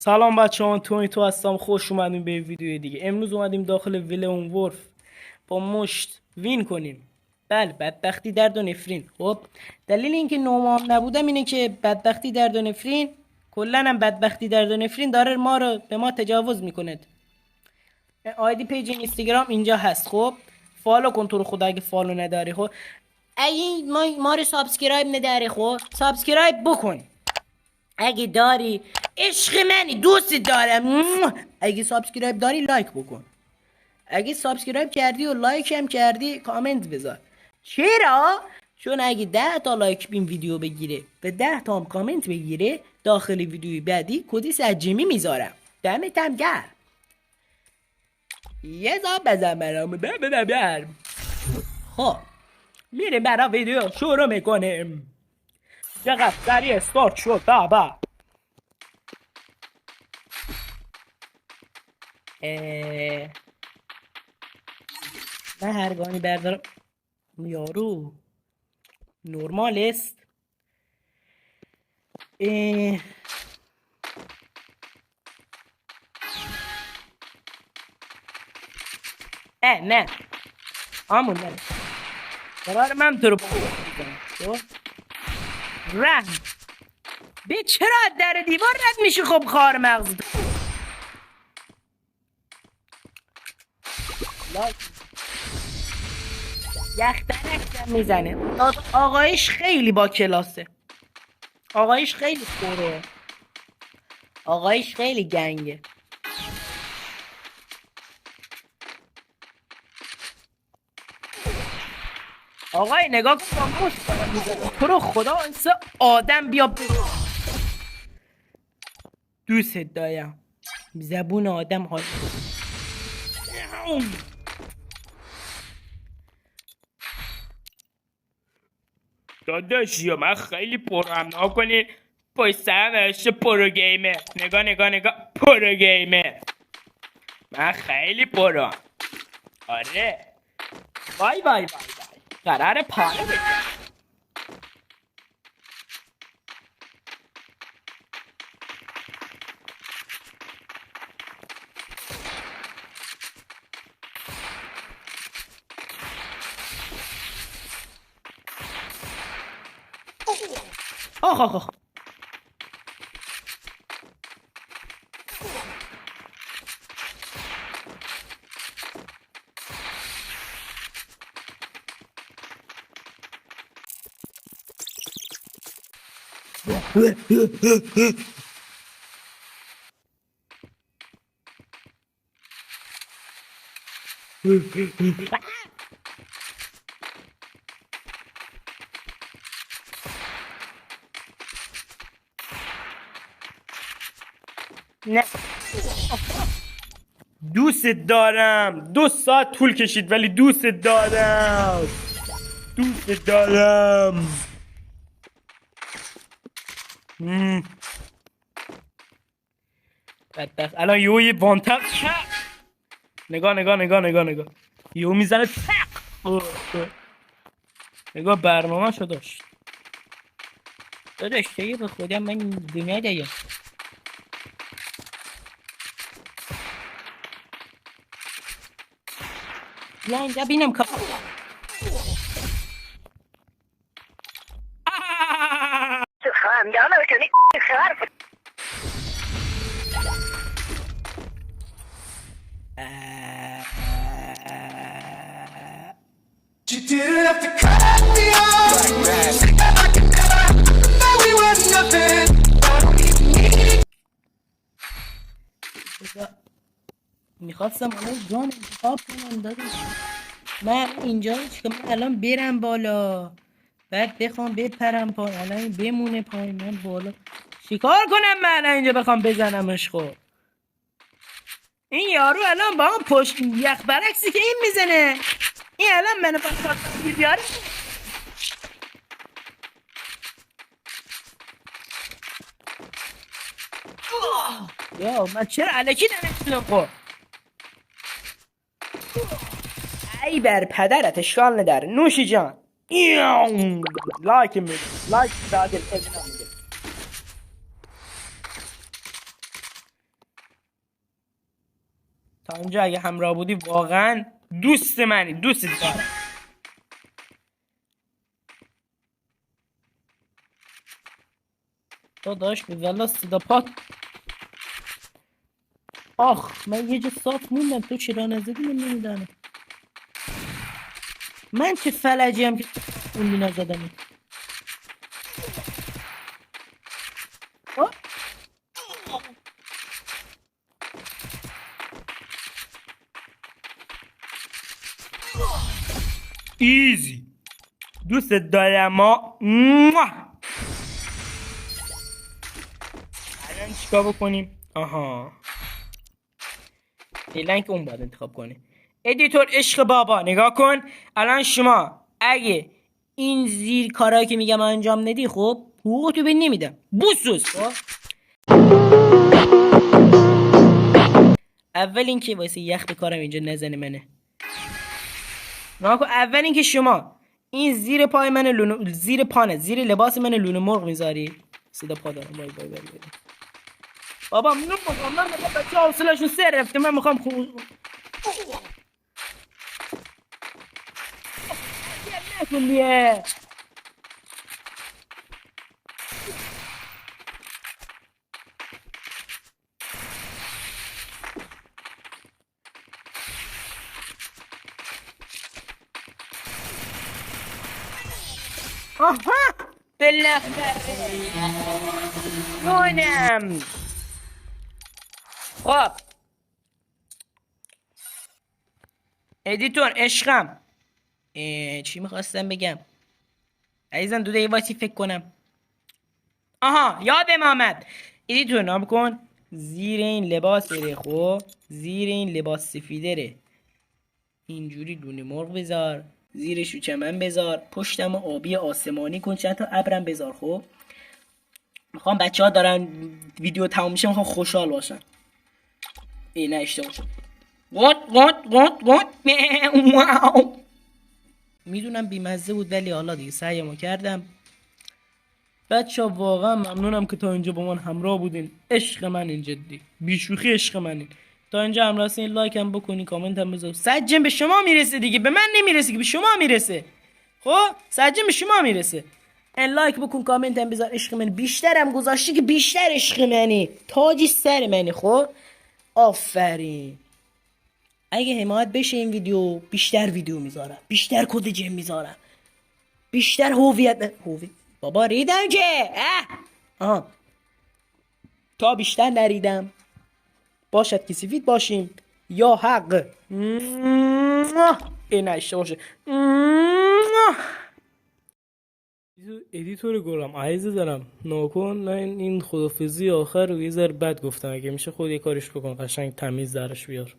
سلام بچه ها، تو هستم. خوش اومدیم به ویدیو دیگه. امروز اومدیم داخل ویلون ورف با مشت وین کنیم. بله، بدبختی درد و نفرین. خب دلیل اینکه نومام نبودم اینه که بدبختی درد و نفرین، کلا هم بدبختی درد و نفرین داره به ما تجاوز میکنه. آیدی پیج اینستاگرام اینجا هست. خب فالو کن تو رو خدا اگه فالو نداری. خب اگه ما رو سابسکرایب نداری، خب سابسکرایب بکن. اگه داری عشق منی، دوست دارم. اگه سابسکرایب داری لایک بکن. اگه سابسکرایب کردی و لایک هم کردی کامنت بذار. چرا؟ چون اگه 10 تا لایک بین ویدیو بگیره و 10 تا هم کامنت بگیره، داخل ویدیوی بعدی کدی سجمی میذارم. دمتم گرم. یه زاب بزن برام. خب میریم برای ویدیو شروع میکنیم. چقدر سریع استارت شد بابا. من هرگانی بردارم یارو نرمال است. نه همون نه قرار من تو رو بکنم. رحم به چرا در دیوار رد میشی؟ خب خار مغز یختنک میزنه. آقایش خیلی با کلاسه. آقایش خیلی خوره. آقایش خیلی گنگه. آقای نگاه کن تو رو خدا انسا آدم بیا دوست دایم زبون آدم حال داداشی من خیلی پرم نکنی پای سرم نوشته پرو گیمر. نگاه پرو گیمر. من خیلی پرم. آره وای قرار پاره بده. آخ نه دوست دارم. 2 ساعت طول کشید ولی دوست دارم. بدبخت الان یه وانتق نگاه یهو میزنه تق. نگاه برنامه شو داشت. داداش دیگه به خودم من دنیا دارم. بیا اینجا بینم که خواهم کنی خرف. You didn't have to cut me off. I could never know we were nothing. میخواستم الان جان انتخاب کنم داداش. من اینجا که من الان برم بالا بعد بخوام بپرم پایین، الان بمونه پایین من بالا چیکار کنم؟ من الان اینجا بخوام بزنمش. خب این یارو الان با هم پشت یخ برعکسی که این میزنه، این الان منو بخواستم بیاره. یا من چرا علکی نمیتونم؟ خب ای بر پدرت اشکال نداره نوشی جان. لایک میده، لایک دادل ازنا میده. تا اینجا اگه همراه بودی واقعا دوست منی، دوست دارم. داداش بزلا صدا پات. آخ من یه جا صاف موندم، تو چرا نزدی من نمیدانم. من چه فلجی هم که اونی نزدم. ایزی دوست دارم ما. الان چیکار بکنیم؟ آها فعلا که اون باید انتخاب کنه. ادیتور عشق بابا نگاه کن. الان شما اگه این زیر کارهایی که میگم انجام ندی خب حقوقتو به نمیدم بوسوس. خب اول اینکه واسه یخ به کارم اینجا نزنه منه. اول اینکه شما این زیر پای من زیر پانه زیر لباس من لونه مرغ میذاری. صدا پا دارم. بای بای بای بای. بابا من میخوام بچه حوصله‌شون سر رفته. من میخوام خوب نکن دیگه. آها بالاخره نونم. خب ادیتور عشقم چی میخواستم بگم عزیزم؟ دو دقیقه واسه فکر کنم. آها یادم آمد. ادیتور نام کن زیر این لباس بره. خب زیر این لباس سفیده ره اینجوری لونه مرغ بذار، زیرشو چمن بذار، پشتم آبی آسمانی کن، چند تا ابرم بذار. خب میخوام بچه ها دارن ویدیو تموم میشه میخوام خوشحال باشن. نه اشتباه شد. واو میدونم بیمزه بود ولی حالا دیگه سعیمو کردم. بچه ها واقعا ممنونم که تا اینجا با من همراه بودین. عشق من این جدی بیشوخی عشق منین. تا اینجا همراه هستین لایک هم بکنین، کامنت هم بذارین. سجن به شما میرسه دیگه، به من نمیرسه که به شما میرسه. خب سجن به شما میرسه. این لایک بکن، کامنت هم بذار. عشق من بیشترم گذاشتی که بیشتر عشق منی، تاجی سر منی. خب آفرین. اگه حمایت بشه این ویدیو بیشتر ویدیو میذارم، بیشتر کد جیم میذارم، بیشتر هویت بابا ریدم که تا بیشتر نریدم باشد که سفید باشیم یا حق. این نشته باشه. ادیتور گلم عزیز دارم ناکن. نه این خدافزی آخر رو یه ذره بد گفتم. اگه میشه خود یه کارش بکن قشنگ تمیز درش بیار.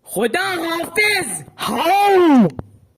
خدا حافظ.